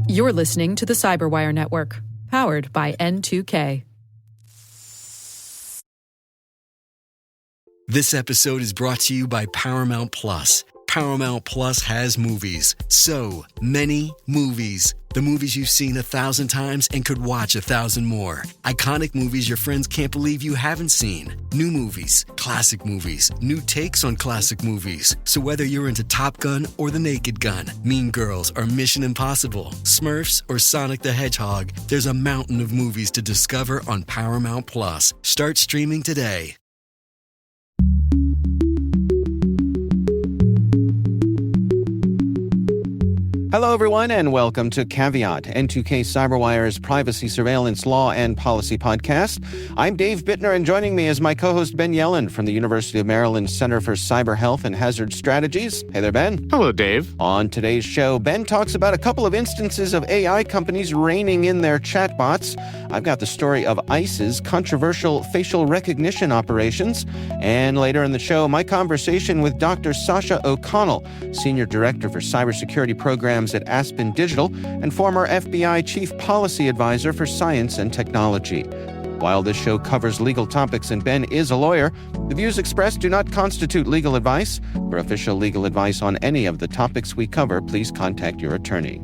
You're listening to the Cyberwire Network, powered by N2K. This episode is brought to you by Paramount Plus. Paramount Plus has movies. So many movies. The movies you've seen 1,000 times and could watch 1,000 more. Iconic movies your friends can't believe you haven't seen. New movies, classic movies, new takes on classic movies. So whether you're into Top Gun or The Naked Gun, Mean Girls or Mission Impossible, Smurfs or Sonic the Hedgehog, there's a mountain of movies to discover on Paramount Plus. Start streaming today. Hello, everyone, and welcome to Caveat, N2K Cyberwire's privacy surveillance law and policy podcast. I'm Dave Bittner, and joining me is my co-host Ben Yellen from the University of Maryland Center for Cyber Health and Hazard Strategies. Hey there, Ben. Hello, Dave. On today's show, Ben talks about a couple of instances of AI companies reining in their chatbots. I've got the story of ICE's controversial facial recognition operations. And later in the show, my conversation with Dr. Sasha O'Connell, Senior Director for Cybersecurity Programs at Aspen Digital and former FBI Chief Policy Advisor for Science and Technology. While this show covers legal topics and Ben is a lawyer, the views expressed do not constitute legal advice. For official legal advice on any of the topics we cover, please contact your attorney.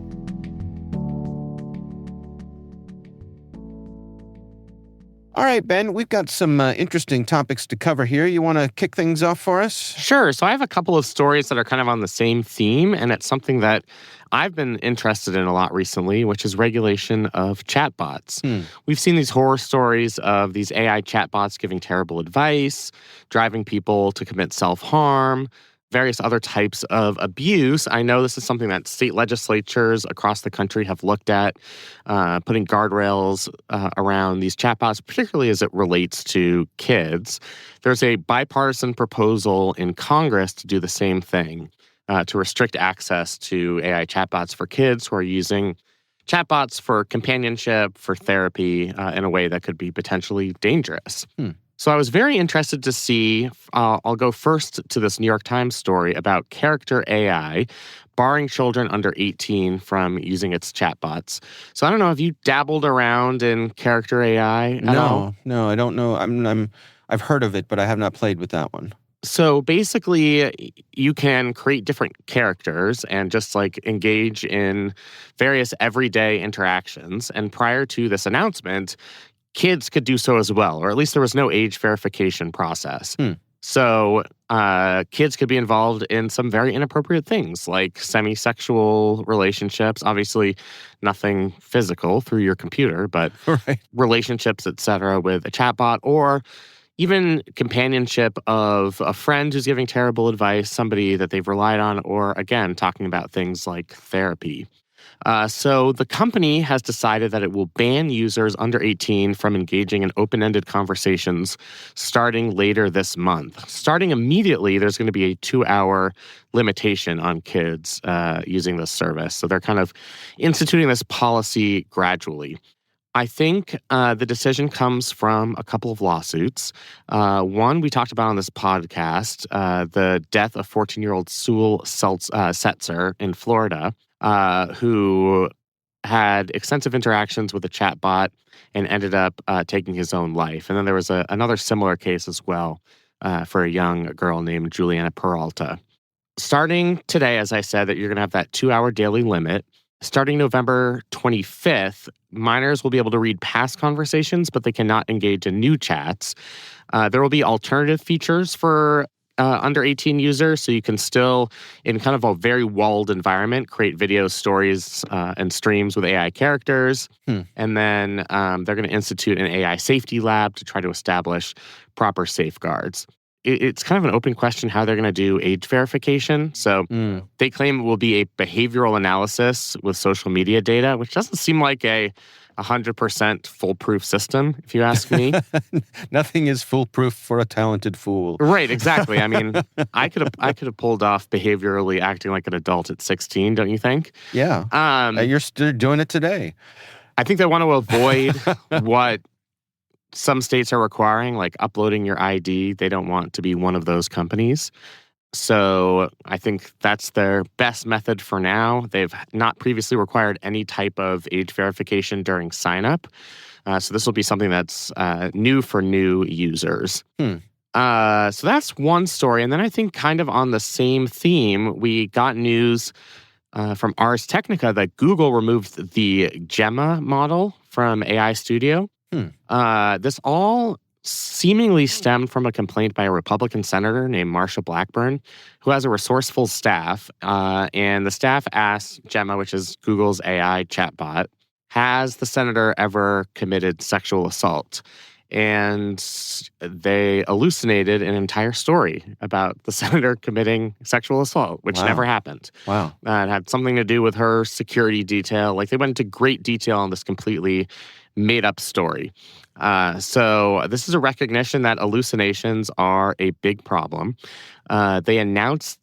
All right, Ben, we've got some interesting topics to cover here. You want to kick things off for us? Sure. So I have a couple of stories that are kind of on the same theme, and it's something that I've been interested in a lot recently, which is regulation of chatbots. We've seen these horror stories of these AI chatbots giving terrible advice, driving people to commit self-harm, various other types of abuse. I know this is something that state legislatures across the country have looked at, putting guardrails around these chatbots, particularly as it relates to kids. There's a bipartisan proposal in Congress to do the same thing, to restrict access to AI chatbots for kids who are using chatbots for companionship, for therapy, in a way that could be potentially dangerous. So I was very interested to see, I'll go first to this New York Times story about Character AI barring children under 18 from using its chatbots. So I don't know, have you dabbled around in Character AI at all? No, I don't know. I've heard of it, but I have not played with that one. So basically, you can create different characters and just like engage in various everyday interactions. And prior to this announcement, kids could do so as well, or at least there was no age verification process. So kids could be involved in some very inappropriate things like semi-sexual relationships, obviously nothing physical through your computer, but relationships, etc., with a chatbot, or even companionship of a friend who's giving terrible advice, somebody that they've relied on, or again, talking about things like therapy. So the company has decided that it will ban users under 18 from engaging in open-ended conversations starting later this month. Starting immediately, there's going to be a 2-hour limitation on kids using this service. So they're kind of instituting this policy gradually. I think the decision comes from a couple of lawsuits. One we talked about on this podcast, the death of 14-year-old Sewell Setzer in Florida, who had extensive interactions with a chatbot and ended up taking his own life. And then there was another similar case as well for a young girl named Juliana Peralta. Starting today, as I said, that you're going to have that 2-hour daily limit. Starting November 25th, minors will be able to read past conversations, but they cannot engage in new chats. There will be alternative features for under 18 users, so you can still, in kind of a very walled environment, create video stories and streams with AI characters. And then they're going to institute an AI safety lab to try to establish proper safeguards. It's kind of an open question how they're going to do age verification. So they claim it will be a behavioral analysis with social media data, which doesn't seem like a 100% foolproof system, if you ask me. Nothing is foolproof for a talented fool. Right, exactly. I mean, I could have pulled off behaviorally acting like an adult at 16, don't you think? Yeah. You're still doing it today. I think they want to avoid what some states are requiring, like uploading your ID. They don't want to be one of those companies. So I think that's their best method for now. They've not previously required any type of age verification during sign-up. So this will be something that's new for new users. So that's one story. And then I think kind of on the same theme, we got news from Ars Technica that Google removed the Gemma model from AI Studio. This all seemingly stemmed from a complaint by a Republican senator named Marsha Blackburn, who has a resourceful staff. And the staff asked Gemma, which is Google's AI chatbot, has the senator ever committed sexual assault? And they hallucinated an entire story about the senator committing sexual assault, which never happened. Wow. It had something to do with her security detail. Like, they went into great detail on this completely made-up story. So this is a recognition that hallucinations are a big problem. They announced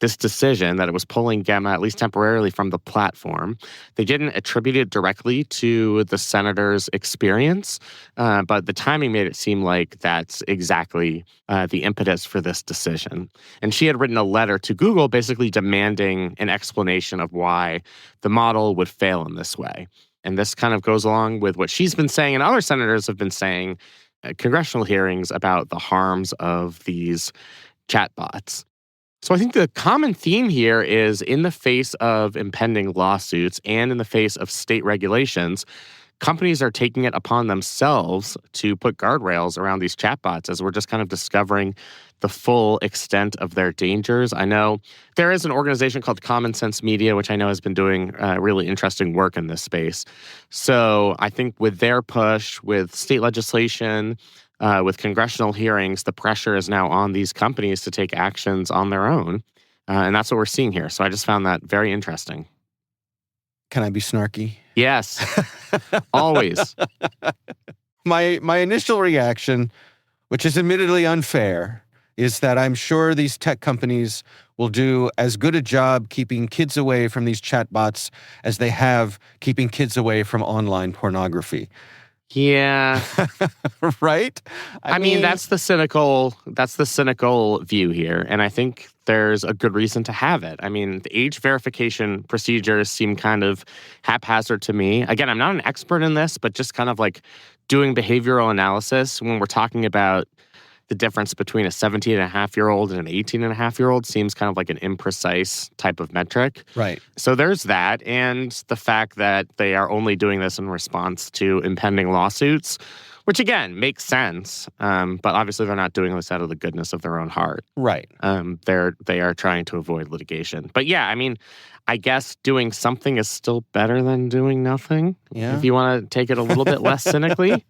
this decision that it was pulling Gemma, at least temporarily, from the platform. They didn't attribute it directly to the senator's experience, but the timing made it seem like that's exactly the impetus for this decision. And she had written a letter to Google basically demanding an explanation of why the model would fail in this way. And this kind of goes along with what she's been saying and other senators have been saying at congressional hearings about the harms of these chatbots. So I think the common theme here is, in the face of impending lawsuits and in the face of state regulations, companies are taking it upon themselves to put guardrails around these chatbots as we're just kind of discovering the full extent of their dangers. I know there is an organization called Common Sense Media, which I know has been doing really interesting work in this space. So I think with their push, with state legislation, with congressional hearings, the pressure is now on these companies to take actions on their own. And that's what we're seeing here. So I just found that very interesting. Can I be snarky? Yes, always. My initial reaction, which is admittedly unfair, is that I'm sure these tech companies will do as good a job keeping kids away from these chatbots as they have keeping kids away from online pornography. Yeah. Right? I mean, that's the cynical view here. And I think there's a good reason to have it. I mean, the age verification procedures seem kind of haphazard to me. Again, I'm not an expert in this, but just kind of like doing behavioral analysis when we're talking about the difference between a 17-and-a-half-year-old and an 18-and-a-half-year-old seems kind of like an imprecise type of metric. Right. So there's that, and the fact that they are only doing this in response to impending lawsuits, which, again, makes sense. But obviously they're not doing this out of the goodness of their own heart. Right. They are trying to avoid litigation. But yeah, I mean, I guess doing something is still better than doing nothing, if you want to take it a little bit less cynically.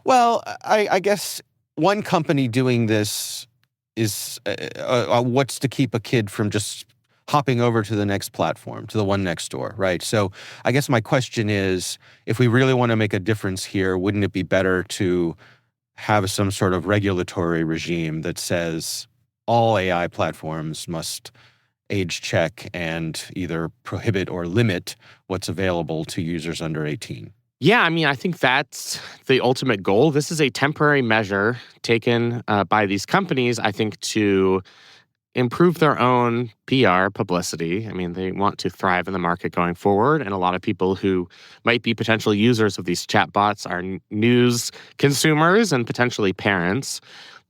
Well, I guess one company doing this is what's to keep a kid from just hopping over to the next platform, to the one next door, right? So I guess my question is, if we really want to make a difference here, wouldn't it be better to have some sort of regulatory regime that says all AI platforms must age check and either prohibit or limit what's available to users under 18? Yeah, I mean, I think that's the ultimate goal. This is a temporary measure taken by these companies, I think, to improve their own PR publicity. I mean, they want to thrive in the market going forward. And a lot of people who might be potential users of these chatbots are news consumers and potentially parents.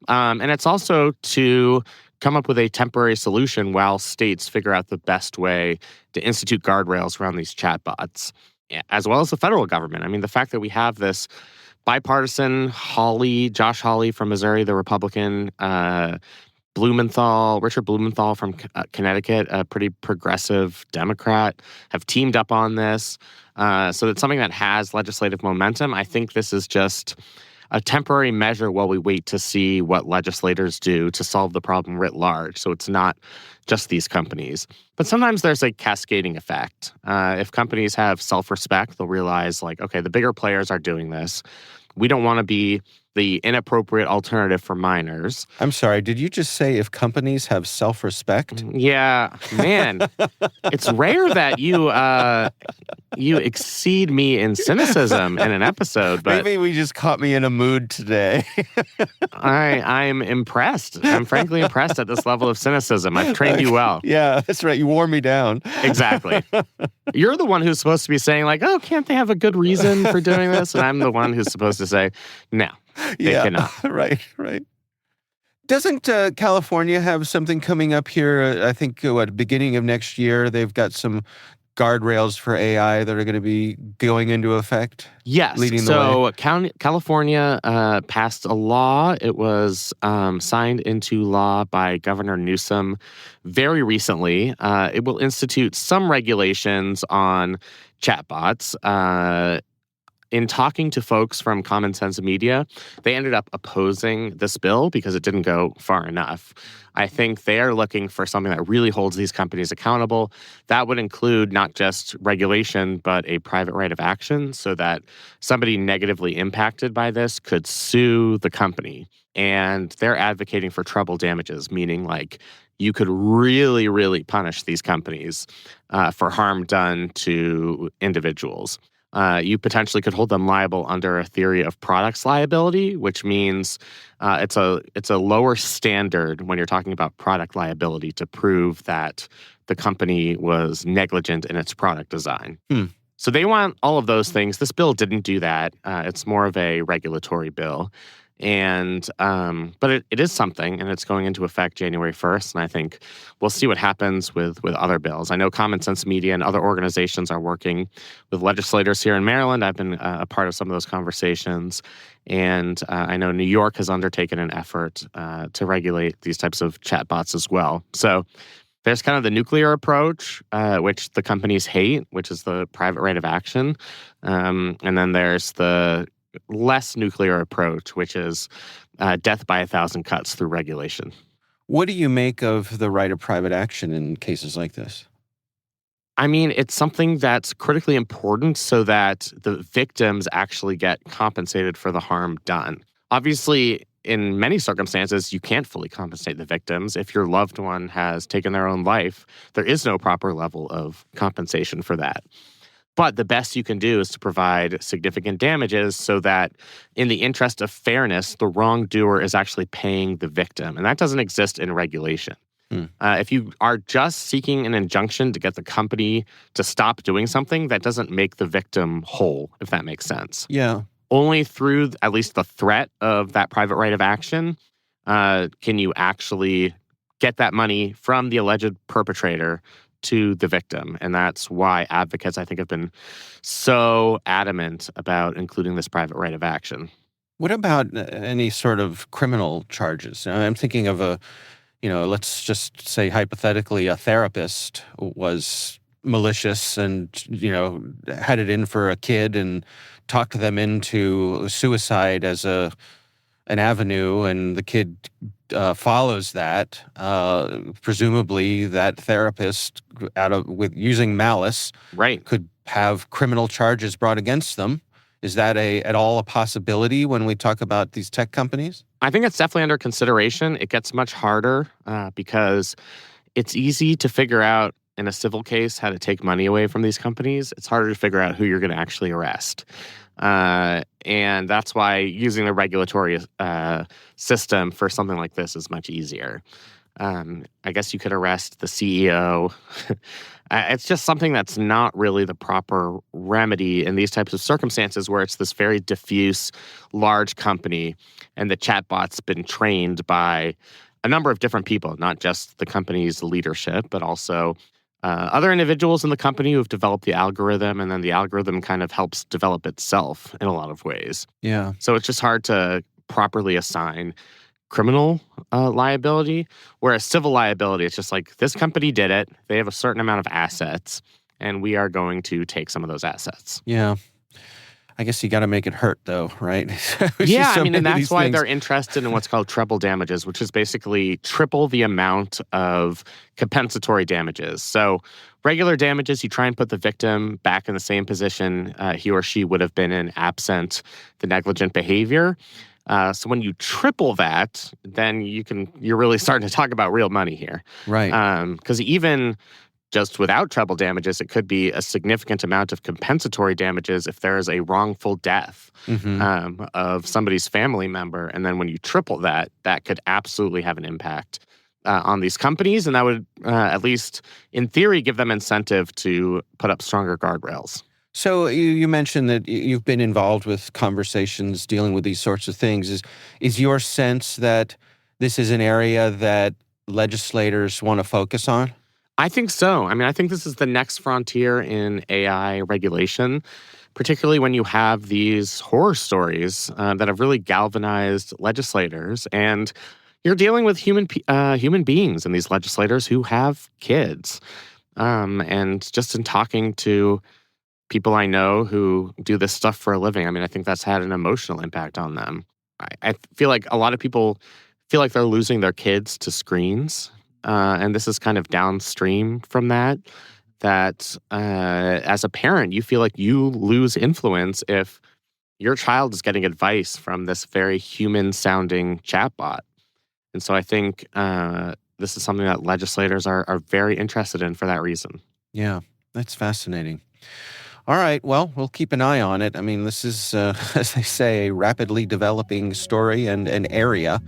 And it's also to come up with a temporary solution while states figure out the best way to institute guardrails around these chatbots, as well as the federal government. I mean, the fact that we have this bipartisan Josh Hawley from Missouri, the Republican, Richard Blumenthal from Connecticut, a pretty progressive Democrat, have teamed up on this. So it's something that has legislative momentum. I think this is just a temporary measure while we wait to see what legislators do to solve the problem writ large. So it's not just these companies. But sometimes there's a cascading effect. If companies have self-respect, they'll realize, like, okay, the bigger players are doing this. We don't want to be the inappropriate alternative for minors. I'm sorry, did you just say if companies have self-respect? Yeah, man. It's rare that you exceed me in cynicism in an episode, but Maybe we just caught me in a mood today. I'm impressed. I'm frankly impressed at this level of cynicism. I've trained you well. Yeah, that's right. You wore me down. Exactly. You're the one who's supposed to be saying like, oh, can't they have a good reason for doing this? And I'm the one who's supposed to say, no, they cannot. Right. Doesn't California have something coming up here? I think, beginning of next year, they've got some guardrails for AI that are going to be going into effect? Yes. Leading the way. California passed a law. It was signed into law by Governor Newsom very recently. It will institute some regulations on chatbots. In talking to folks from Common Sense Media, they ended up opposing this bill because it didn't go far enough. I think they are looking for something that really holds these companies accountable. That would include not just regulation, but a private right of action so that somebody negatively impacted by this could sue the company. And they're advocating for treble damages, meaning like you could really, really punish these companies for harm done to individuals. You potentially could hold them liable under a theory of products liability, which means it's a lower standard when you're talking about product liability to prove that the company was negligent in its product design. So they want all of those things. This bill didn't do that. It's more of a regulatory bill. And but it is something, and it's going into effect January 1st. And I think we'll see what happens with other bills. I know Common Sense Media and other organizations are working with legislators here in Maryland. I've been a part of some of those conversations. And I know New York has undertaken an effort to regulate these types of chatbots as well. So there's kind of the nuclear approach, which the companies hate, which is the private right of action. And then there's the less nuclear approach, which is death by 1,000 cuts through regulation. What do you make of the right of private action in cases like this? I mean, it's something that's critically important so that the victims actually get compensated for the harm done. Obviously, in many circumstances, you can't fully compensate the victims. If your loved one has taken their own life, there is no proper level of compensation for that. But the best you can do is to provide significant damages so that in the interest of fairness, the wrongdoer is actually paying the victim. And that doesn't exist in regulation. If you are just seeking an injunction to get the company to stop doing something, that doesn't make the victim whole, if that makes sense. Yeah. Only through at least the threat of that private right of action can you actually get that money from the alleged perpetrator to the victim. And that's why advocates, I think, have been so adamant about including this private right of action. What about any sort of criminal charges? I'm thinking of let's just say hypothetically a therapist was malicious and, had it in for a kid and talked them into suicide as an avenue, and the kid follows that. Presumably, that therapist, with using malice, right, could have criminal charges brought against them. Is that at all a possibility when we talk about these tech companies? I think it's definitely under consideration. It gets much harder because it's easy to figure out in a civil case how to take money away from these companies. It's harder to figure out who you're going to actually arrest. And that's why using the regulatory system for something like this is much easier. I guess you could arrest the CEO. It's just something that's not really the proper remedy in these types of circumstances where it's this very diffuse, large company and the chatbot's been trained by a number of different people, not just the company's leadership, but also other individuals in the company who have developed the algorithm, and then the algorithm kind of helps develop itself in a lot of ways. Yeah. So it's just hard to properly assign criminal liability, whereas civil liability, it's just like, this company did it, they have a certain amount of assets, and we are going to take some of those assets. Yeah. I guess you got to make it hurt, though, right? Yeah, I mean, and that's why they're interested in what's called treble damages, which is basically triple the amount of compensatory damages. So regular damages, you try and put the victim back in the same position he or she would have been in absent the negligent behavior. So when you triple that, then you're really starting to talk about real money here. Right. Because even just without treble damages, it could be a significant amount of compensatory damages if there is a wrongful death of somebody's family member. And then when you triple that, that could absolutely have an impact on these companies. And that would, at least in theory, give them incentive to put up stronger guardrails. So you mentioned that you've been involved with conversations dealing with these sorts of things. Is your sense that this is an area that legislators want to focus on? I think so. I mean, I think this is the next frontier in AI regulation, particularly when you have these horror stories that have really galvanized legislators. And you're dealing with human beings and these legislators who have kids. And just in talking to people I know who do this stuff for a living, I mean, I think that's had an emotional impact on them. I feel like a lot of people feel like they're losing their kids to screens. And this is kind of downstream from that as a parent, you feel like you lose influence if your child is getting advice from this very human-sounding chatbot. And so I think this is something that legislators are very interested in for that reason. Yeah, that's fascinating. All right, well, we'll keep an eye on it. I mean, this is, as they say, a rapidly developing story and an area.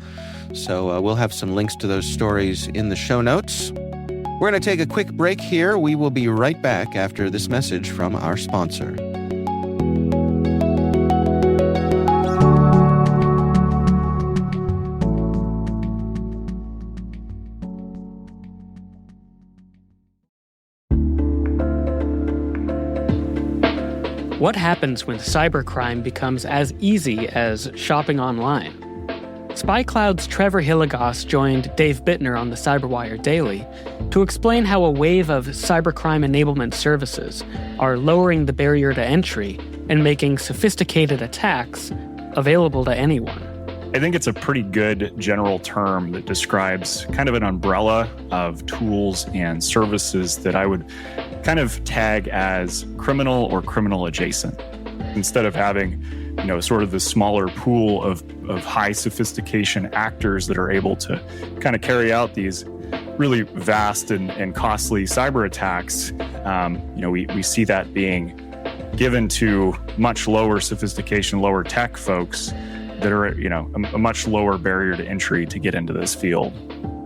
So we'll have some links to those stories in the show notes. We're going to take a quick break here. We will be right back after this message from our sponsor. What happens when cybercrime becomes as easy as shopping online? SpyCloud's Trevor Hilligoss joined Dave Bittner on the CyberWire Daily to explain how a wave of cybercrime enablement services are lowering the barrier to entry and making sophisticated attacks available to anyone. I think it's a pretty good general term that describes kind of an umbrella of tools and services that I would kind of tag as criminal or criminal adjacent. Instead of having, sort of the smaller pool of high sophistication actors that are able to kind of carry out these really vast and costly cyber attacks, we see that being given to much lower sophistication, lower tech folks that are, a much lower barrier to entry to get into this field.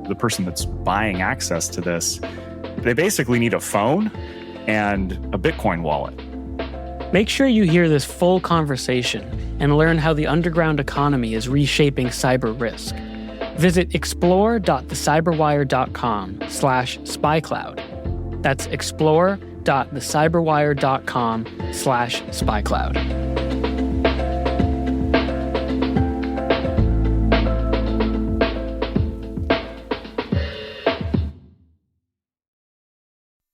The person that's buying access to this, they basically need a phone and a Bitcoin wallet. Make sure you hear this full conversation and learn how the underground economy is reshaping cyber risk. Visit explore.thecyberwire.com/spycloud. That's explore.thecyberwire.com/spycloud.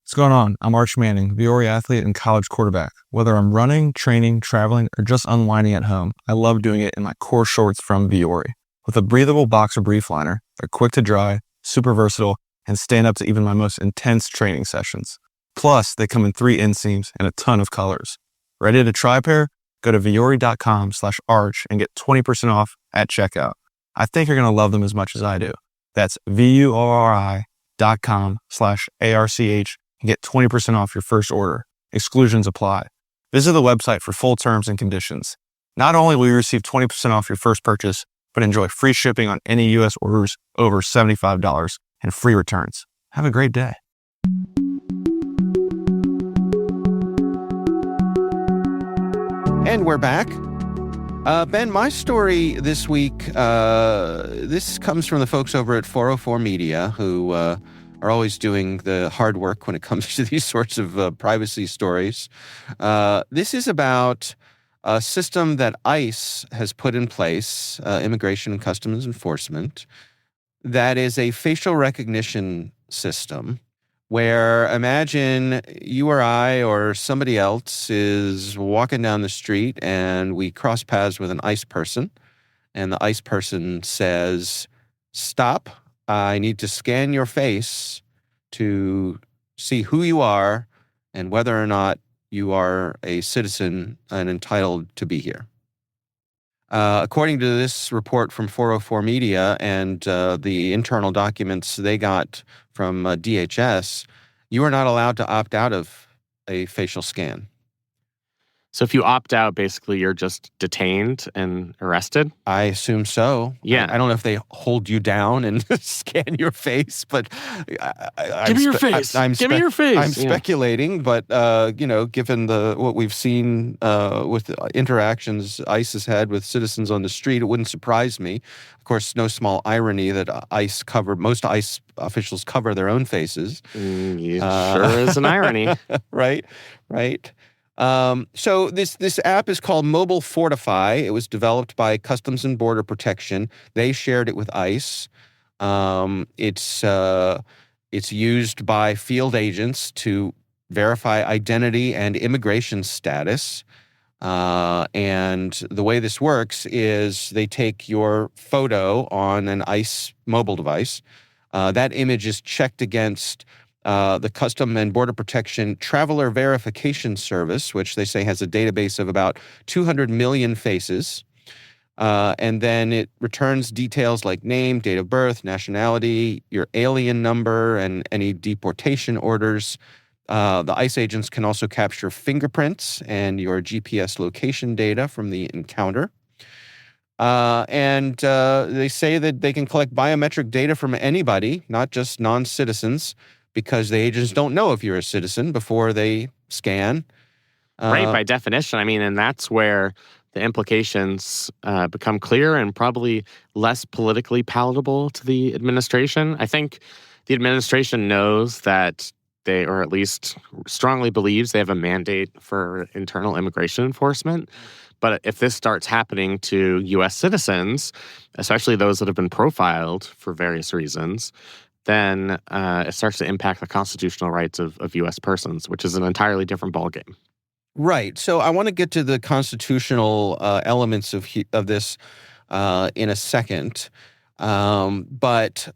What's going on? I'm Arch Manning, Viore athlete and college quarterback. Whether I'm running, training, traveling, or just unwinding at home, I love doing it in my core shorts from Viore. With a breathable boxer brief liner, they're quick to dry, super versatile, and stand up to even my most intense training sessions. Plus, they come in 3 inseams and a ton of colors. Ready to try a pair? Go to viore.com/arch and get 20% off at checkout. I think you're going to love them as much as I do. That's VUORI.com/ARCH and get 20% off your first order. Exclusions apply. Visit the website for full terms and conditions. Not only will you receive 20% off your first purchase, but enjoy free shipping on any U.S. orders over $75 and free returns. Have a great day. And we're back. Ben, my story this week, this comes from the folks over at 404 Media, who are always doing the hard work when it comes to these sorts of privacy stories. This is about a system that ICE has put in place, Immigration and Customs Enforcement, that is a facial recognition system where imagine you or I or somebody else is walking down the street and we cross paths with an ICE person, and the ICE person says, "Stop, I need to scan your face to see who you are and whether or not you are a citizen and entitled to be here." According to this report from 404 Media and the internal documents they got from DHS, you are not allowed to opt out of a facial scan. So if you opt out, basically you're just detained and arrested? I assume so. Yeah. I don't know if they hold you down and scan your face, but Give me your face. Give me your face. I'm speculating, but given what we've seen with the interactions ICE has had with citizens on the street, it wouldn't surprise me. Of course, no small irony that most ICE officials cover their own faces. It sure is an irony. Right. So this app is called Mobile Fortify. It was developed by Customs and Border Protection. They shared it with ICE. It's used by field agents to verify identity and immigration status. And the way this works is they take your photo on an ICE mobile device. That image is checked against the Custom and Border Protection Traveler Verification Service, which they say has a database of about 200 million faces. And then it returns details like name, date of birth, nationality, your alien number, and any deportation orders. The ICE agents can also capture fingerprints and your GPS location data from the encounter. And they say that they can collect biometric data from anybody, not just non-citizens, because the agents don't know if you're a citizen before they scan. Right, by definition. I mean, and that's where the implications become clear and probably less politically palatable to the administration. I think the administration knows that or at least strongly believes they have a mandate for internal immigration enforcement. But if this starts happening to U.S. citizens, especially those that have been profiled for various reasons, then it starts to impact the constitutional rights of U.S. persons, which is an entirely different ballgame. Right. So I want to get to the constitutional elements of this in a second. But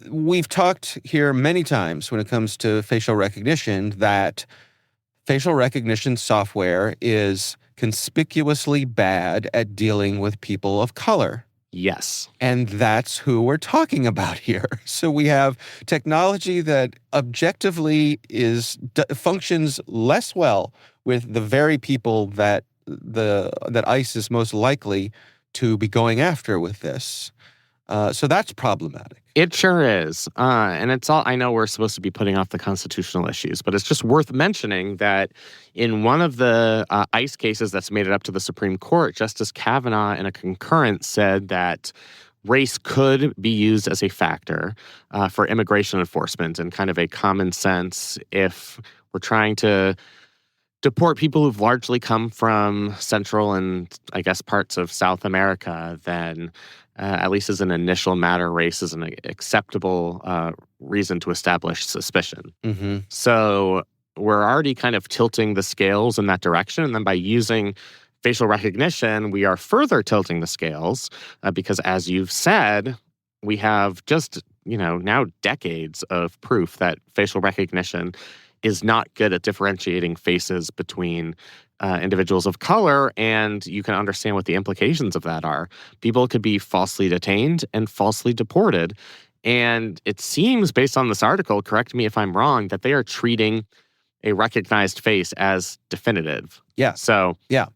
we've talked here many times when it comes to facial recognition that facial recognition software is conspicuously bad at dealing with people of color. Yes. And that's who we're talking about here. So we have technology that objectively functions less well with the very people that ICE is most likely to be going after with this. So that's problematic. It sure is. And it's all, I know we're supposed to be putting off the constitutional issues, but it's just worth mentioning that in one of the ICE cases that's made it up to the Supreme Court, Justice Kavanaugh in a concurrence said that race could be used as a factor for immigration enforcement and kind of a common sense if we're trying to deport people who've largely come from Central and, I guess, parts of South America, then at least as an initial matter, race is an acceptable reason to establish suspicion. Mm-hmm. So we're already kind of tilting the scales in that direction. And then by using facial recognition, we are further tilting the scales because, as you've said, we have just, now decades of proof that facial recognition is not good at differentiating faces between individuals of color, and you can understand what the implications of that are. People could be falsely detained and falsely deported, and it seems, based on this article, correct me if I'm wrong, that they are treating a recognized face as definitive. Yeah. So yeah.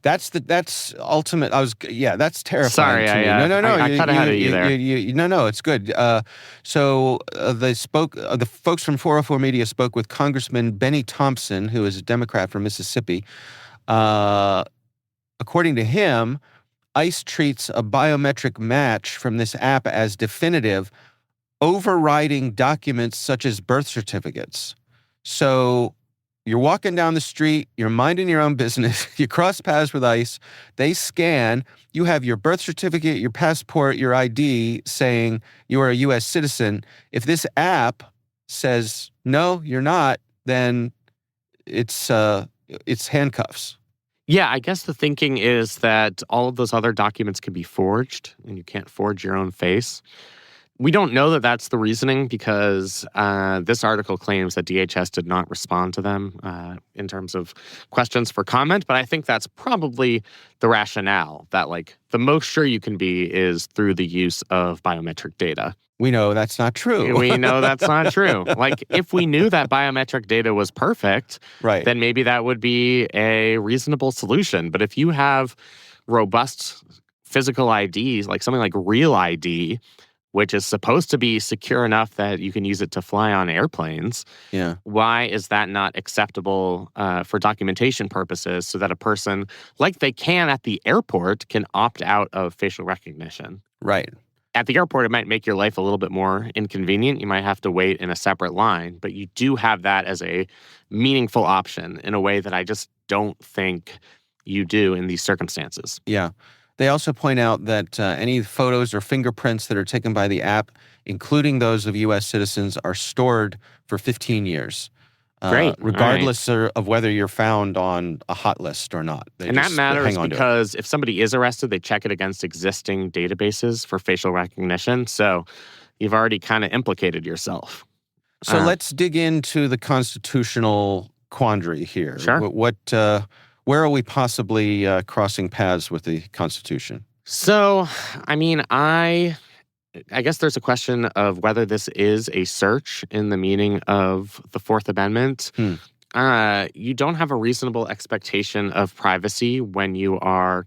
That's ultimate. That's terrifying. Sorry, to me. No. I cut ahead of you there. No, it's good. So the folks from 404 Media spoke with Congressman Benny Thompson, who is a Democrat from Mississippi. According to him, ICE treats a biometric match from this app as definitive, overriding documents such as birth certificates. So you're walking down the street, you're minding your own business, you cross paths with ICE, they scan, you have your birth certificate, your passport, your ID saying you are a U.S. citizen. If this app says, no, you're not, then it's handcuffs. Yeah, I guess the thinking is that all of those other documents can be forged, and you can't forge your own face. We don't know that that's the reasoning because this article claims that DHS did not respond to them in terms of questions for comment. But I think that's probably the rationale that, like, the most sure you can be is through the use of biometric data. We know that's not true. We know that's not true. Like, if we knew that biometric data was perfect, Right. then maybe that would be a reasonable solution. But if you have robust physical IDs, like something like Real ID, which is supposed to be secure enough that you can use it to fly on airplanes, Yeah. why is that not acceptable for documentation purposes so that a person, like they can at the airport, can opt out of facial recognition? Right. At the airport, it might make your life a little bit more inconvenient. You might have to wait in a separate line, but you do have that as a meaningful option in a way that I just don't think you do in these circumstances. Yeah. They also point out that any photos or fingerprints that are taken by the app, including those of U.S. citizens, are stored for 15 years. Great. Regardless of whether you're found on a hot list or not. And that matters because if somebody is arrested, they check it against existing databases for facial recognition. So you've already kind of implicated yourself. So let's dig into the constitutional quandary here. Sure. Where are we possibly crossing paths with the Constitution? So, I mean, I guess there's a question of whether this is a search in the meaning of the Fourth Amendment. You don't have a reasonable expectation of privacy when you are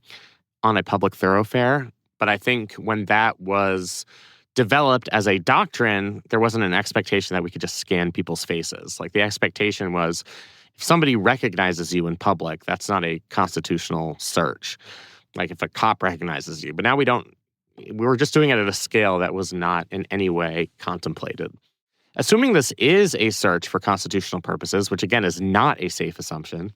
on a public thoroughfare. But I think when that was developed as a doctrine, there wasn't an expectation that we could just scan people's faces. Like, the expectation was, if somebody recognizes you in public, that's not a constitutional search. Like if a cop recognizes you. But now we were just doing it at a scale that was not in any way contemplated. Assuming this is a search for constitutional purposes, which again is not a safe assumption,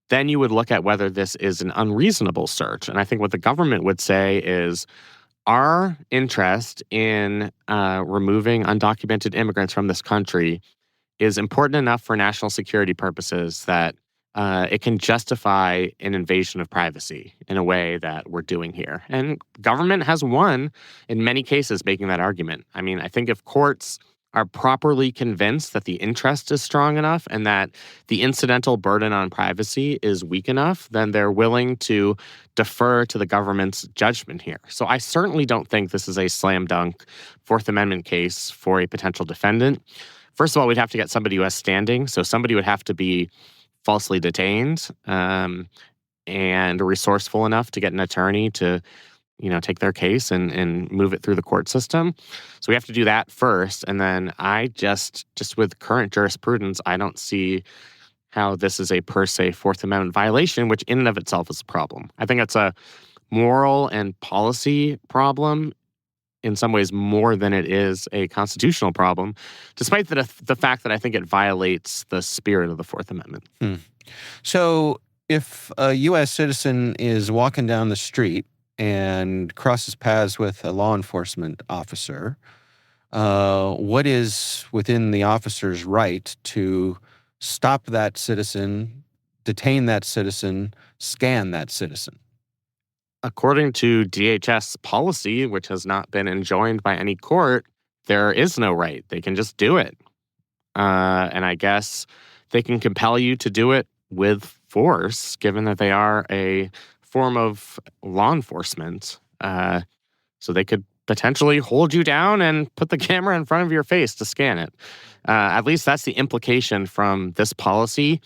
then you would look at whether this is an unreasonable search. And I think what the government would say is our interest in removing undocumented immigrants from this country is important enough for national security purposes that it can justify an invasion of privacy in a way that we're doing here. And government has won in many cases making that argument. I mean, I think if courts are properly convinced that the interest is strong enough and that the incidental burden on privacy is weak enough, then they're willing to defer to the government's judgment here. So I certainly don't think this is a slam dunk Fourth Amendment case for a potential defendant. First of all, we'd have to get somebody who has standing. So somebody would have to be falsely detained and resourceful enough to get an attorney to, take their case and move it through the court system. So we have to do that first. And then I just with current jurisprudence, I don't see how this is a per se Fourth Amendment violation, which in and of itself is a problem. I think it's a moral and policy problem in some ways more than it is a constitutional problem, despite the fact that I think it violates the spirit of the Fourth Amendment. So if a U.S. citizen is walking down the street and crosses paths with a law enforcement officer, what is within the officer's right to stop that citizen, detain that citizen, scan that citizen? According to DHS policy, which has not been enjoined by any court, there is no right. They can just do it. And I guess they can compel you to do it with force, given that they are a form of law enforcement. So they could potentially hold you down and put the camera in front of your face to scan it. At least that's the implication from this policy,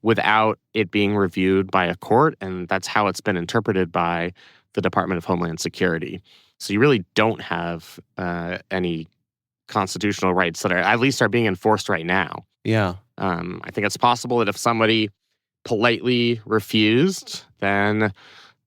without it being reviewed by a court, and that's how it's been interpreted by the Department of Homeland Security. So you really don't have any constitutional rights that at least are being enforced right now. Yeah. I think it's possible that if somebody politely refused, then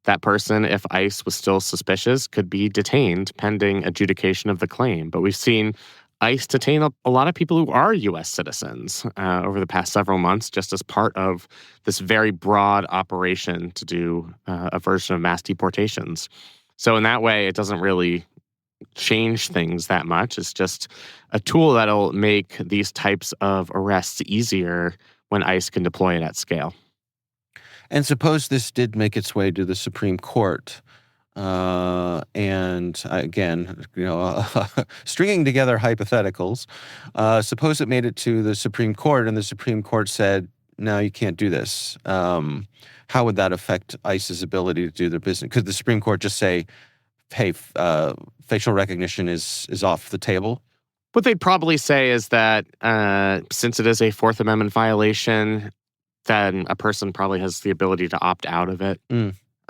that person, if ICE was still suspicious, could be detained pending adjudication of the claim. But we've seen ICE detain a lot of people who are U.S. citizens over the past several months, just as part of this very broad operation to do a version of mass deportations. So in that way, it doesn't really change things that much. It's just a tool that'll make these types of arrests easier when ICE can deploy it at scale. And suppose this did make its way to the Supreme Court. And again, stringing together hypotheticals. Suppose it made it to the Supreme Court, and the Supreme Court said, "No, you can't do this." How would that affect ICE's ability to do their business? Could the Supreme Court just say, "Hey, facial recognition is off the table"? What they'd probably say is that since it is a Fourth Amendment violation, then a person probably has the ability to opt out of it.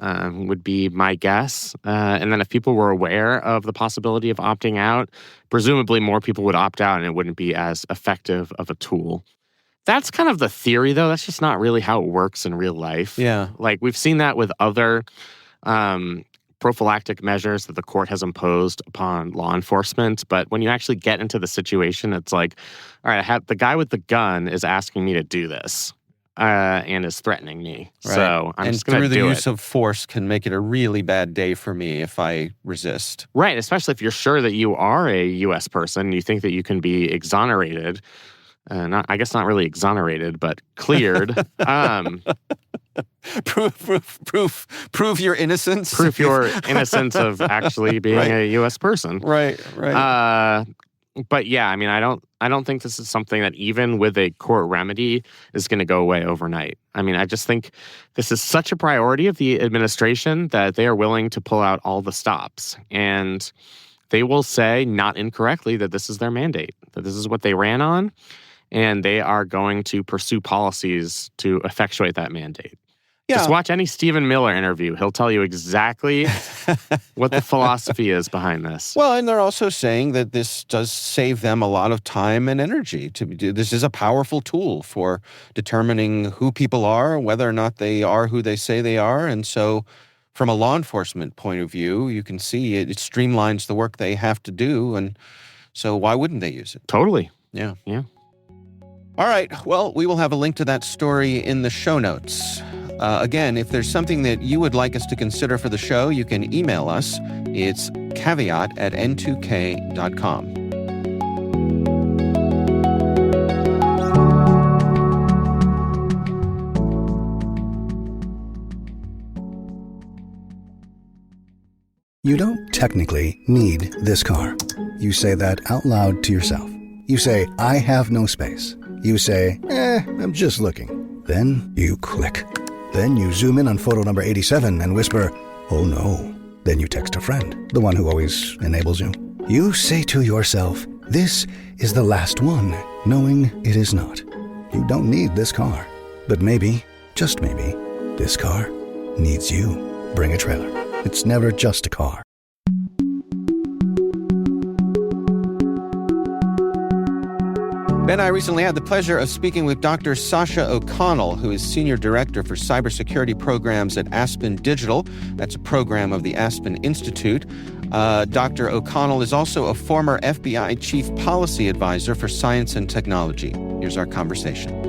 Would be my guess. And then if people were aware of the possibility of opting out, presumably more people would opt out and it wouldn't be as effective of a tool. That's kind of the theory, though. That's just not really how it works in real life. Yeah. Like we've seen that with other prophylactic measures that the court has imposed upon law enforcement. But when you actually get into the situation, it's like, all right, the guy with the gun is asking me to do this. And is threatening me. Right. So I'm just going to do it. And through the use of force can make it a really bad day for me if I resist. Right, especially if you're sure that you are a U.S. person and you think that you can be exonerated. I guess not really exonerated, but cleared. Prove your innocence. Prove your innocence of actually being Right. a U.S. person. Right. But yeah, I mean, I don't think this is something that even with a court remedy is going to go away overnight. I mean, I just think this is such a priority of the administration that they are willing to pull out all the stops. And they will say, not incorrectly, that this is their mandate, that this is what they ran on, and they are going to pursue policies to effectuate that mandate. Yeah. Just watch any Stephen Miller interview. He'll tell you exactly what the philosophy is behind this. Well, and they're also saying that this does save them a lot of time and energy. This is a powerful tool for determining who people are, whether or not they are who they say they are. And so from a law enforcement point of view, you can see it streamlines the work they have to do. And so why wouldn't they use it? Totally. Yeah. Yeah. All right. Well, we will have a link to that story in the show notes. Again, if there's something that you would like us to consider for the show, you can email us. It's caveat@n2k.com. You don't technically need this car. You say that out loud to yourself. You say, I have no space. You say, I'm just looking. Then you click. Then you zoom in on photo number 87 and whisper, oh no. Then you text a friend, the one who always enables you. You say to yourself, this is the last one, knowing it is not. You don't need this car. But maybe, just maybe, this car needs you. Bring a trailer. It's never just a car. Ben and I recently had the pleasure of speaking with Dr. Sasha O'Connell, who is Senior Director for Cybersecurity Programs at Aspen Digital. That's a program of the Aspen Institute. Dr. O'Connell is also a former FBI Chief Policy Advisor for Science and Technology. Here's our conversation.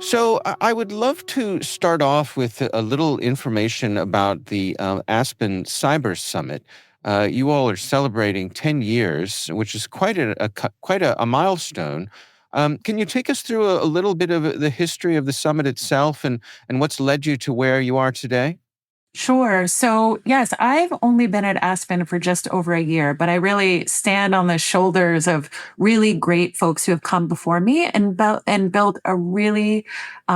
So I would love to start off with a little information about the Aspen Cyber Summit. You all are celebrating 10 years, which is quite a milestone. Can you take us through a little bit of the history of the summit itself and what's led you to where you are today? Sure. So, yes, I've only been at Aspen for just over a year, but I really stand on the shoulders of really great folks who have come before me and built a really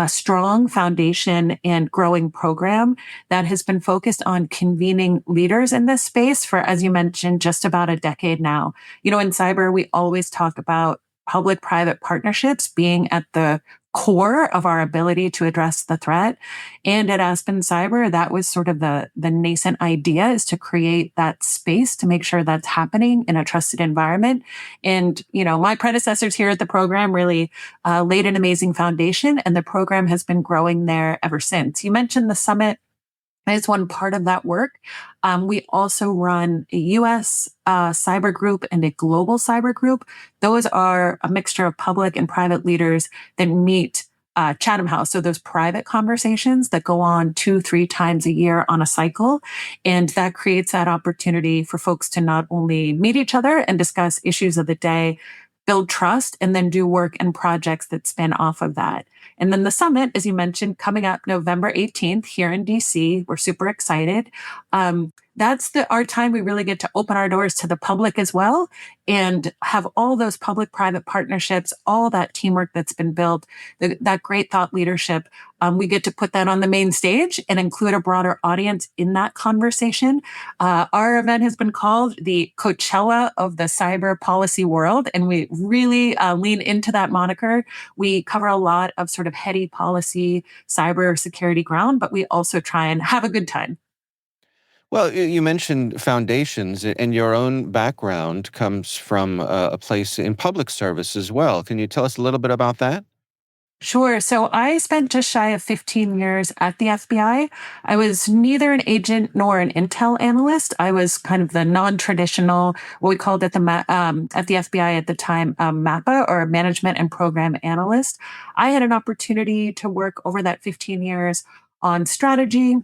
strong foundation and growing program that has been focused on convening leaders in this space for, as you mentioned, just about a decade now. You know, in cyber, we always talk about public-private partnerships being at the core of our ability to address the threat. And at Aspen Cyber, that was sort of the nascent idea, is to create that space to make sure that's happening in a trusted environment. And, you know, my predecessors here at the program really laid an amazing foundation, and the program has been growing there ever since. You mentioned the summit as one part of that work. We also run a U.S. cyber group and a global cyber group. Those are a mixture of public and private leaders that meet Chatham House. So those private conversations that go on 2-3 times a year on a cycle. And that creates that opportunity for folks to not only meet each other and discuss issues of the day, build trust, and then do work and projects that spin off of that. And then the summit, as you mentioned, coming up November 18th here in DC. We're super excited. That's our time we really get to open our doors to the public as well and have all those public-private partnerships, all that teamwork that's been built, that great thought leadership. We get to put that on the main stage and include a broader audience in that conversation. Our event has been called the Coachella of the cyber policy world, and we really lean into that moniker. We cover a lot of sort of heady policy, cyber security ground, but we also try and have a good time. Well, you mentioned foundations, and your own background comes from a place in public service as well. Can you tell us a little bit about that? Sure. So I spent just shy of 15 years at the FBI. I was neither an agent nor an intel analyst. I was kind of the non-traditional, what we called at the FBI at the time, MAPA, or Management and Program Analyst. I had an opportunity to work over that 15 years on strategy,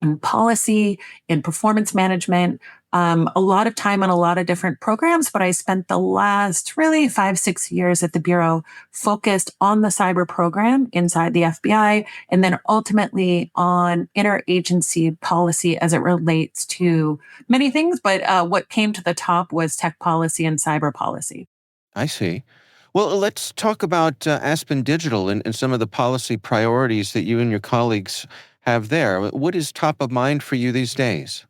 in policy, in performance management, a lot of time on a lot of different programs, but I spent the last really 5-6 years at the Bureau focused on the cyber program inside the FBI, and then ultimately on interagency policy as it relates to many things. But what came to the top was tech policy and cyber policy. I see. Well, let's talk about Aspen Digital and some of the policy priorities that you and your colleagues have there. What is top of mind for you these days?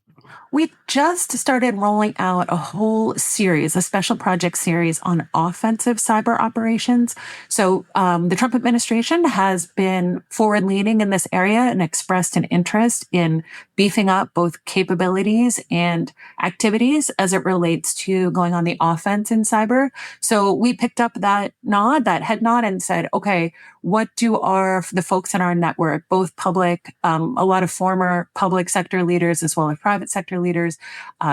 We just started rolling out a whole series, a special project series on offensive cyber operations. So the Trump administration has been forward-leaning in this area and expressed an interest in beefing up both capabilities and activities as it relates to going on the offense in cyber. So we picked up that head nod, and said, okay, what do the folks in our network, both public, a lot of former public sector leaders as well as private sector leaders,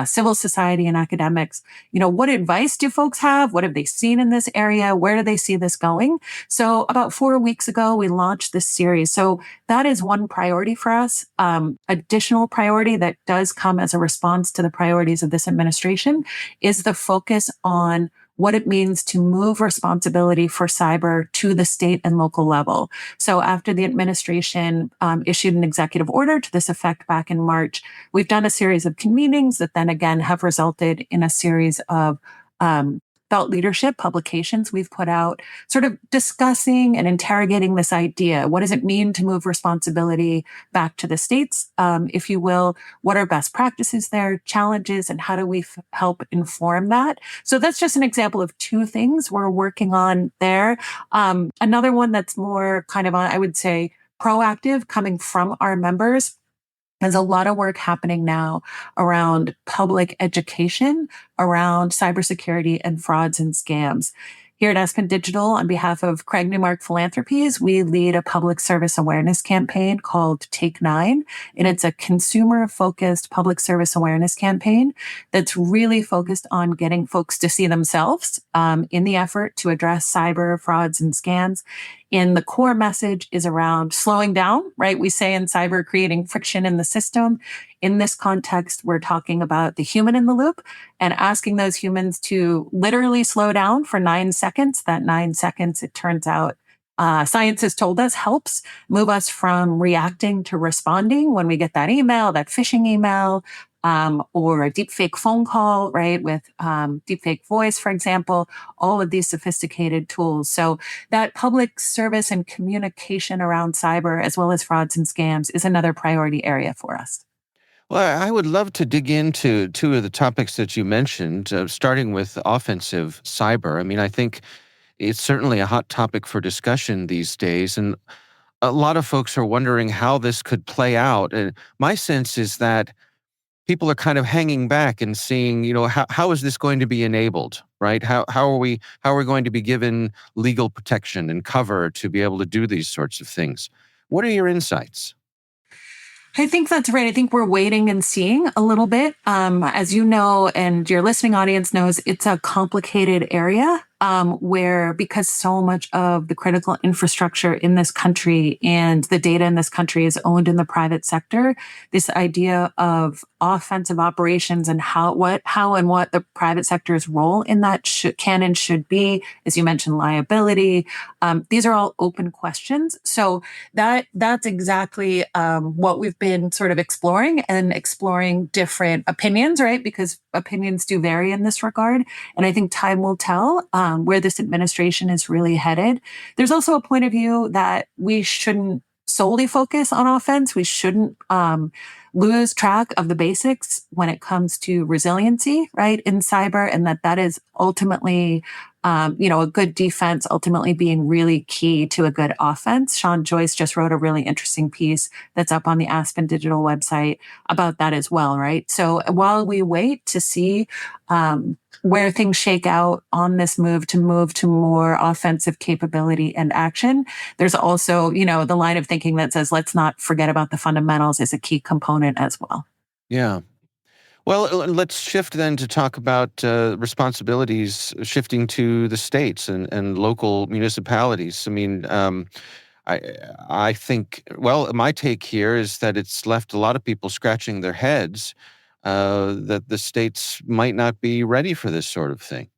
civil society and academics, what advice do folks have? What have they seen in this area? Where do they see this going? So about 4 weeks ago, we launched this series. So that is one priority for us. Additional priority that does come as a response to the priorities of this administration is the focus on what it means to move responsibility for cyber to the state and local level. So after the administration issued an executive order to this effect back in March, we've done a series of convenings that then again have resulted in a series of thought leadership publications we've put out, sort of discussing and interrogating this idea. What does it mean to move responsibility back to the states, if you will? What are best practices there, challenges, and how do we help inform that? So that's just an example of 2 things we're working on there. Another one that's more kind of, I would say, proactive, coming from our members. There's a lot of work happening now around public education, around cybersecurity and frauds and scams. Here at Aspen Digital, on behalf of Craig Newmark Philanthropies, we lead a public service awareness campaign called Take 9. And it's a consumer-focused public service awareness campaign that's really focused on getting folks to see themselves in the effort to address cyber frauds and scams. And the core message is around slowing down, right? We say in cyber, creating friction in the system. In this context, we're talking about the human in the loop and asking those humans to literally slow down for 9 seconds. That 9 seconds, it turns out, science has told us, helps move us from reacting to responding when we get that email, that phishing email, or a deepfake phone call, right? With deepfake voice, for example, all of these sophisticated tools. So that public service and communication around cyber, as well as frauds and scams, is another priority area for us. Well, I would love to dig into 2 of the topics that you mentioned, starting with offensive cyber. I mean, I think it's certainly a hot topic for discussion these days, and a lot of folks are wondering how this could play out. And my sense is that people are kind of hanging back and seeing, how is this going to be enabled, right? How are we going to be given legal protection and cover to be able to do these sorts of things? What are your insights? I think that's right. I think we're waiting and seeing a little bit. As you know, and your listening audience knows, it's a complicated area. where because so much of the critical infrastructure in this country and the data in this country is owned in the private sector, this idea of offensive operations and how and what the private sector's role in that can and should be, as you mentioned, liability. These are all open questions. So that's exactly what we've been sort of exploring different opinions, right? Because opinions do vary in this regard. And I think time will tell where this administration is really headed. There's also a point of view that we shouldn't solely focus on offense. We shouldn't lose track of the basics when it comes to resiliency, right, in cyber, and that is ultimately, a good defense ultimately being really key to a good offense. Sean Joyce just wrote a really interesting piece that's up on the Aspen Digital website about that as well, right? So while we wait to see where things shake out on this move to more offensive capability and action, there's also, the line of thinking that says, let's not forget about the fundamentals is a key component as well. Yeah. Well, let's shift then to talk about responsibilities shifting to the states and local municipalities. I mean, I think, well, my take here is that it's left a lot of people scratching their heads that the states might not be ready for this sort of thing.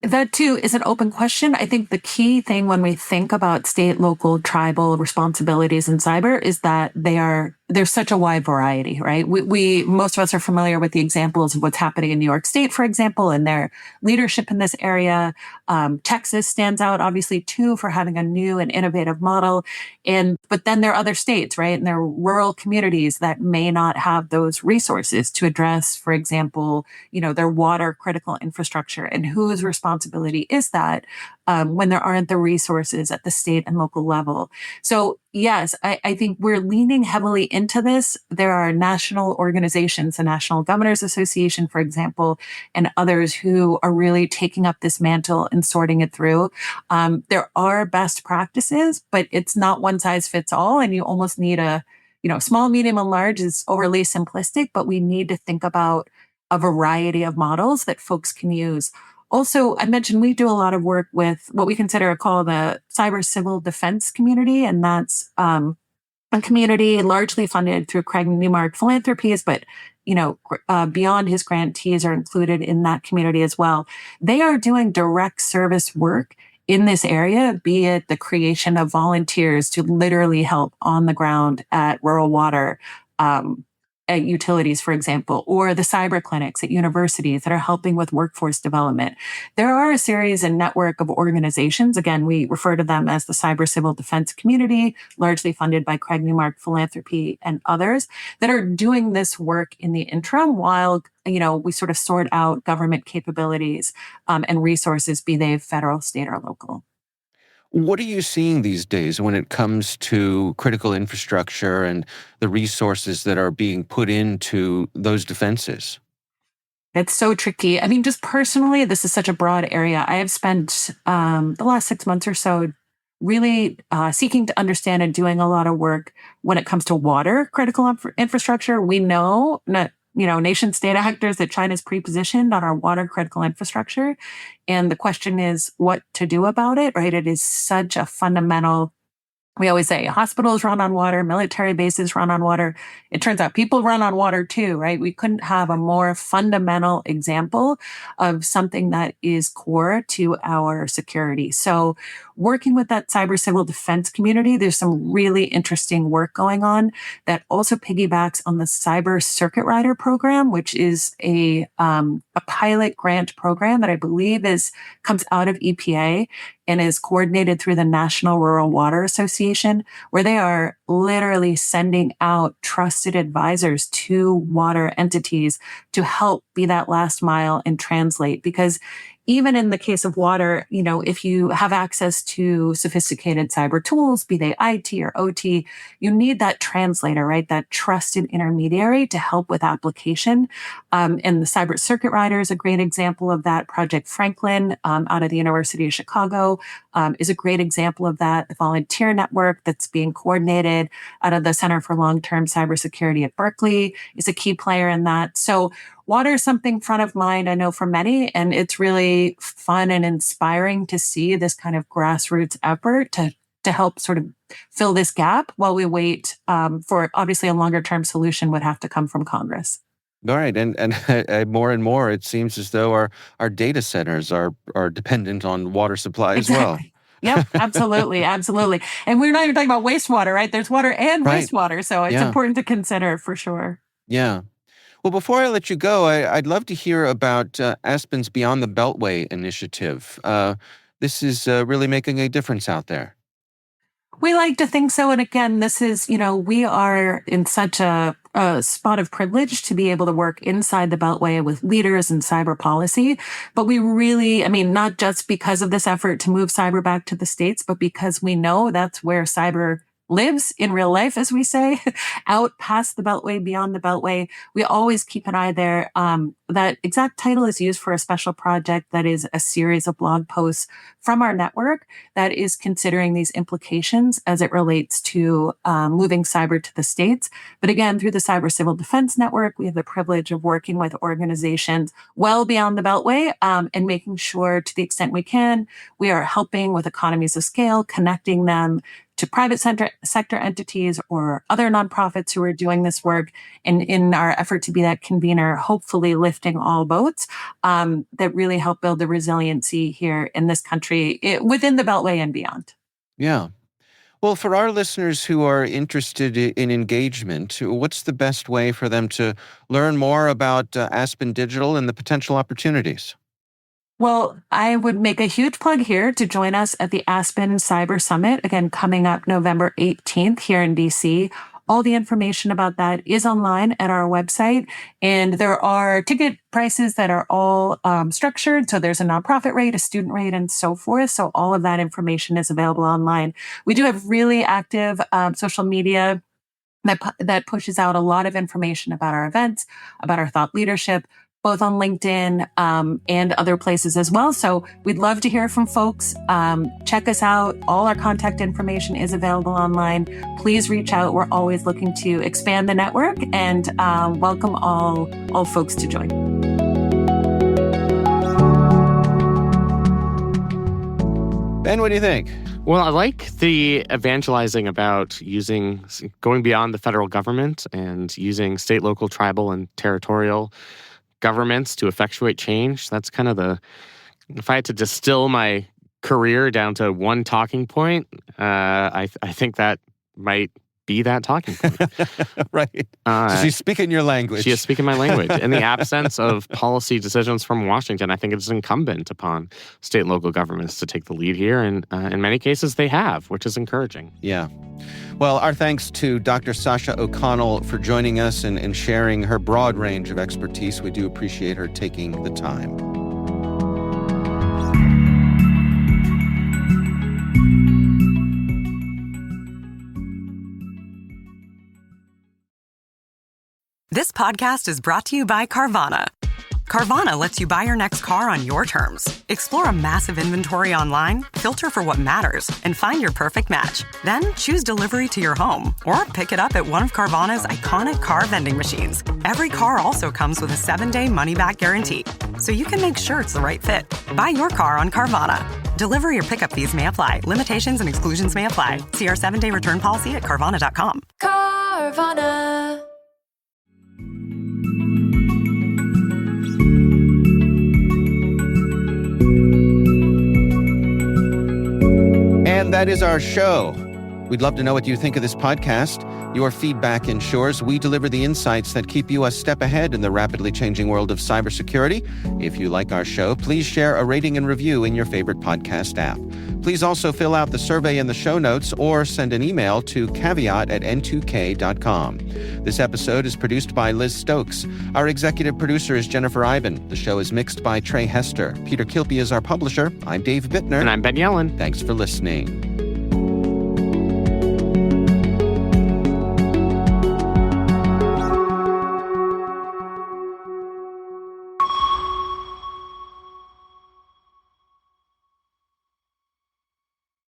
That too is an open question. I think the key thing when we think about state, local, tribal responsibilities in cyber is that there's such a wide variety, right? We most of us are familiar with the examples of what's happening in New York State, for example, and their leadership in this area. Texas stands out obviously too for having a new and innovative model. But then there are other states, right? And there are rural communities that may not have those resources to address, for example, their water critical infrastructure. And whose responsibility is that when there aren't the resources at the state and local level? So yes, I think we're leaning heavily into this. There are national organizations, the National Governors Association, for example, and others who are really taking up this mantle and sorting it through. There are best practices, but it's not one size fits all. And you almost need small, medium, and large is overly simplistic, but we need to think about a variety of models that folks can use. Also, I mentioned we do a lot of work with what we call the cyber civil defense community, and that's a community largely funded through Craig Newmark Philanthropies, but beyond his grantees are included in that community as well. They are doing direct service work in this area, be it the creation of volunteers to literally help on the ground at rural water, at utilities, for example, or the cyber clinics at universities that are helping with workforce development. There are a series and network of organizations. Again, we refer to them as the Cyber Civil Defense Community, largely funded by Craig Newmark Philanthropy and others, that are doing this work in the interim while we sort of sort out government capabilities and resources, be they federal, state, or local. What are you seeing these days when it comes to critical infrastructure and the resources that are being put into those defenses? It's so tricky. I mean, just personally, this is such a broad area. I have spent the last 6 months or so really seeking to understand and doing a lot of work when it comes to water critical infrastructure. We know nation state actors that China's pre-positioned on our water critical infrastructure. And the question is what to do about it, right? It is such a fundamental. We always say hospitals run on water, military bases run on water. It turns out people run on water too, right? We couldn't have a more fundamental example of something that is core to our security. So working with that cyber civil defense community, there's some really interesting work going on that also piggybacks on the Cyber Circuit Rider program, which is a pilot grant program that I believe comes out of EPA and is coordinated through the National Rural Water Association, where they are literally sending out trusted advisors to water entities to help be that last mile and translate. Because even in the case of water, if you have access to sophisticated cyber tools, be they IT or OT, you need that translator, right? That trusted intermediary to help with application. And the Cyber Circuit Rider is a great example of that. Project Franklin out of the University of Chicago is a great example of that. The volunteer network that's being coordinated David out of the Center for Long-Term Cybersecurity at Berkeley is a key player in that. So water is something front of mind, I know, for many, and it's really fun and inspiring to see this kind of grassroots effort to help sort of fill this gap while we wait for, obviously, a longer-term solution would have to come from Congress. All right. And more and more, it seems as though our data centers are dependent on water supply as well. Yep, absolutely. Absolutely. And we're not even talking about wastewater, right? There's water and wastewater. So it's important to consider for sure. Yeah. Well, before I let you go, I'd love to hear about Aspen's Beyond the Beltway initiative. This is really making a difference out there. We like to think so. And again, this is, we are in such a spot of privilege to be able to work inside the Beltway with leaders in cyber policy. But we really, not just because of this effort to move cyber back to the States, but because we know that's where cyber lives in real life, as we say, out past the Beltway, beyond the Beltway. We always keep an eye there. That exact title is used for a special project that is a series of blog posts from our network that is considering these implications as it relates to moving cyber to the States. But again, through the Cyber Civil Defense Network, we have the privilege of working with organizations well beyond the Beltway and making sure, to the extent we can, we are helping with economies of scale, connecting them to private sector entities or other nonprofits who are doing this work. And in our effort to be that convener, hopefully lifting all boats that really help build the resiliency here in this country within the Beltway and beyond. Yeah. Well, for our listeners who are interested in engagement, what's the best way for them to learn more about Aspen Digital and the potential opportunities? Well, I would make a huge plug here to join us at the Aspen Cyber Summit, again, coming up November 18th here in DC. All the information about that is online at our website, and there are ticket prices that are all structured. So there's a nonprofit rate, a student rate, and so forth. So all of that information is available online. We do have really active social media that pushes out a lot of information about our events, about our thought leadership, both on LinkedIn and other places as well. So we'd love to hear from folks. Check us out. All our contact information is available online. Please reach out. We're always looking to expand the network and welcome all folks to join. Ben, what do you think? Well, I like the evangelizing about going beyond the federal government and using state, local, tribal, and territorial governments to effectuate change. That's kind of if I had to distill my career down to one talking point, I think that might be that talking point. Right. So she's speaking your language. She is speaking my language. In the absence of policy decisions from Washington, I think it's incumbent upon state and local governments to take the lead here. And in many cases, they have, which is encouraging. Yeah. Well, our thanks to Dr. Sasha O'Connell for joining us and sharing her broad range of expertise. We do appreciate her taking the time. This podcast is brought to you by Carvana. Carvana lets you buy your next car on your terms. Explore a massive inventory online, filter for what matters, and find your perfect match. Then choose delivery to your home or pick it up at one of Carvana's iconic car vending machines. Every car also comes with a 7-day money-back guarantee, so you can make sure it's the right fit. Buy your car on Carvana. Delivery or pickup fees may apply. Limitations and exclusions may apply. See our 7-day return policy at Carvana.com. Carvana. And that is our show. We'd love to know what you think of this podcast. Your feedback ensures we deliver the insights that keep you a step ahead in the rapidly changing world of cybersecurity. If you like our show, please share a rating and review in your favorite podcast app. Please also fill out the survey in the show notes or send an email to caveat@n2k.com. This episode is produced by Liz Stokes. Our executive producer is Jennifer Iben. The show is mixed by Trey Hester. Peter Kilpie is our publisher. I'm Dave Bittner. And I'm Ben Yellen. Thanks for listening.